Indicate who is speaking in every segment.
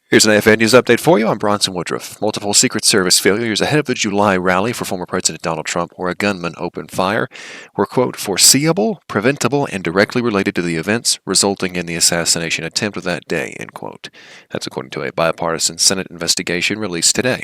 Speaker 1: Here's an AFN News update for you. I'm Bronson Woodruff. Multiple Secret Service failures ahead of the July rally for former President Donald Trump, where a gunman opened fire, were, quote, foreseeable, preventable, and directly related to the events resulting in the assassination attempt of that day, end quote. That's according to a bipartisan Senate investigation released today.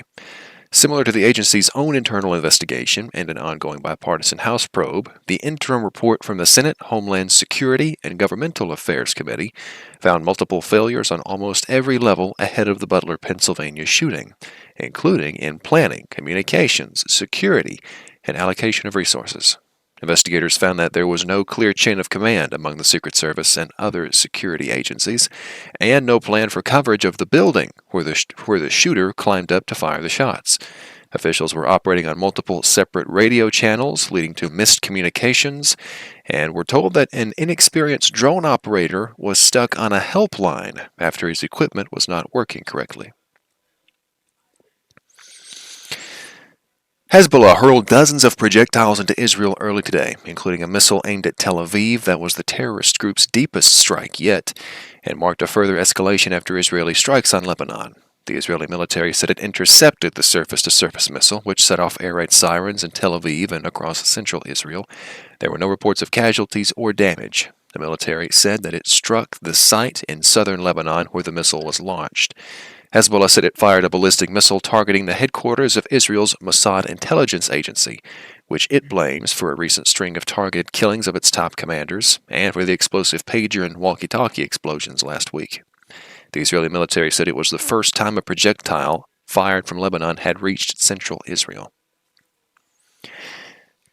Speaker 1: Similar to the agency's own internal investigation and an ongoing bipartisan House probe, the interim report from the Senate Homeland Security and Governmental Affairs Committee found multiple failures on almost every level ahead of the Butler, Pennsylvania shooting, including in planning, communications, security, and allocation of resources. Investigators found that there was no clear chain of command among the Secret Service and other security agencies, and no plan for coverage of the building where the shooter climbed up to fire the shots. Officials were operating on multiple separate radio channels, leading to missed communications, and were told that an inexperienced drone operator was stuck on a helpline after his equipment was not working correctly. Hezbollah hurled dozens of projectiles into Israel early today, including a missile aimed at Tel Aviv that was the terrorist group's deepest strike yet, and marked a further escalation after Israeli strikes on Lebanon. The Israeli military said it intercepted the surface-to-surface missile, which set off air raid sirens in Tel Aviv and across central Israel. There were no reports of casualties or damage. The military said that it struck the site in southern Lebanon where the missile was launched. Hezbollah said it fired a ballistic missile targeting the headquarters of Israel's Mossad intelligence agency, which it blames for a recent string of targeted killings of its top commanders and for the explosive pager and walkie-talkie explosions last week. The Israeli military said it was the first time a projectile fired from Lebanon had reached central Israel.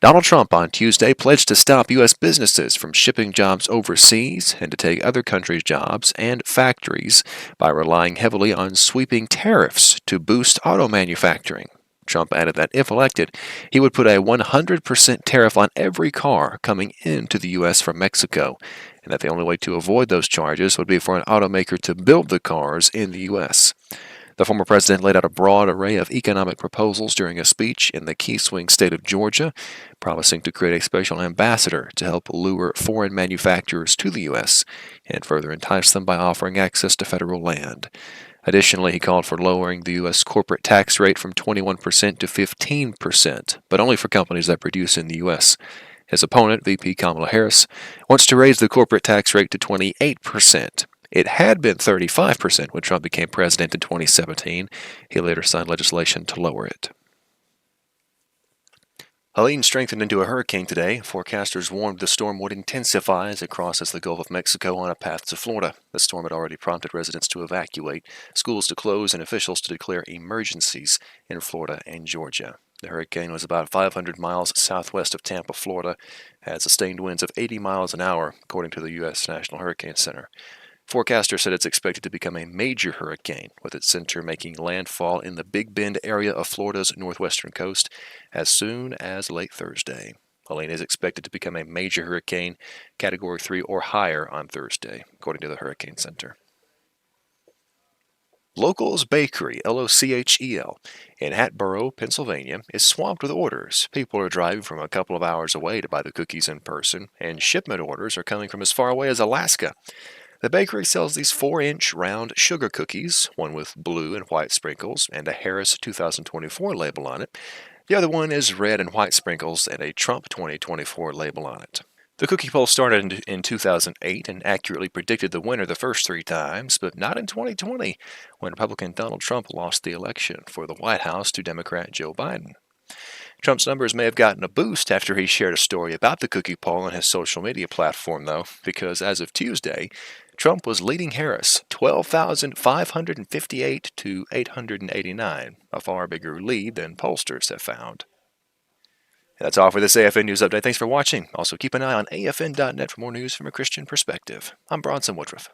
Speaker 1: Donald Trump on Tuesday pledged to stop U.S. businesses from shipping jobs overseas and to take other countries' jobs and factories by relying heavily on sweeping tariffs to boost auto manufacturing. Trump added that if elected, he would put a 100% tariff on every car coming into the U.S. from Mexico, and that the only way to avoid those charges would be for an automaker to build the cars in the U.S. The former president laid out a broad array of economic proposals during a speech in the key swing state of Georgia, promising to create a special ambassador to help lure foreign manufacturers to the U.S. and further entice them by offering access to federal land. Additionally, he called for lowering the U.S. corporate tax rate from 21% to 15%, but only for companies that produce in the U.S. His opponent, VP Kamala Harris, wants to raise the corporate tax rate to 28%. It had been 35% when Trump became president in 2017. He later signed legislation to lower it. Helene strengthened into a hurricane today. Forecasters warned the storm would intensify as it crosses the Gulf of Mexico on a path to Florida. The storm had already prompted residents to evacuate, schools to close, and officials to declare emergencies in Florida and Georgia. The hurricane was about 500 miles southwest of Tampa, Florida, had sustained winds of 80 miles an hour, according to the U.S. National Hurricane Center. Forecasters said it's expected to become a major hurricane, with its center making landfall in the Big Bend area of Florida's northwestern coast as soon as late Thursday. Helene is expected to become a major hurricane, Category 3 or higher, on Thursday, according to the Hurricane Center. Locals Bakery, L-O-C-H-E-L, in Hatboro, Pennsylvania, is swamped with orders. People are driving from a couple of hours away to buy the cookies in person, and shipment orders are coming from as far away as Alaska. The bakery sells these 4-inch round sugar cookies, one with blue and white sprinkles and a Harris 2024 label on it. The other one is red and white sprinkles and a Trump 2024 label on it. The cookie poll started in 2008 and accurately predicted the winner the first 3 times, but not in 2020, when Republican Donald Trump lost the election for the White House to Democrat Joe Biden. Trump's numbers may have gotten a boost after he shared a story about the cookie poll on his social media platform, though, because as of Tuesday, Trump was leading Harris 12,558 to 889, a far bigger lead than pollsters have found. That's all for this AFN News Update. Thanks for watching. Also, keep an eye on AFN.net for more news from a Christian perspective. I'm Bronson Woodruff.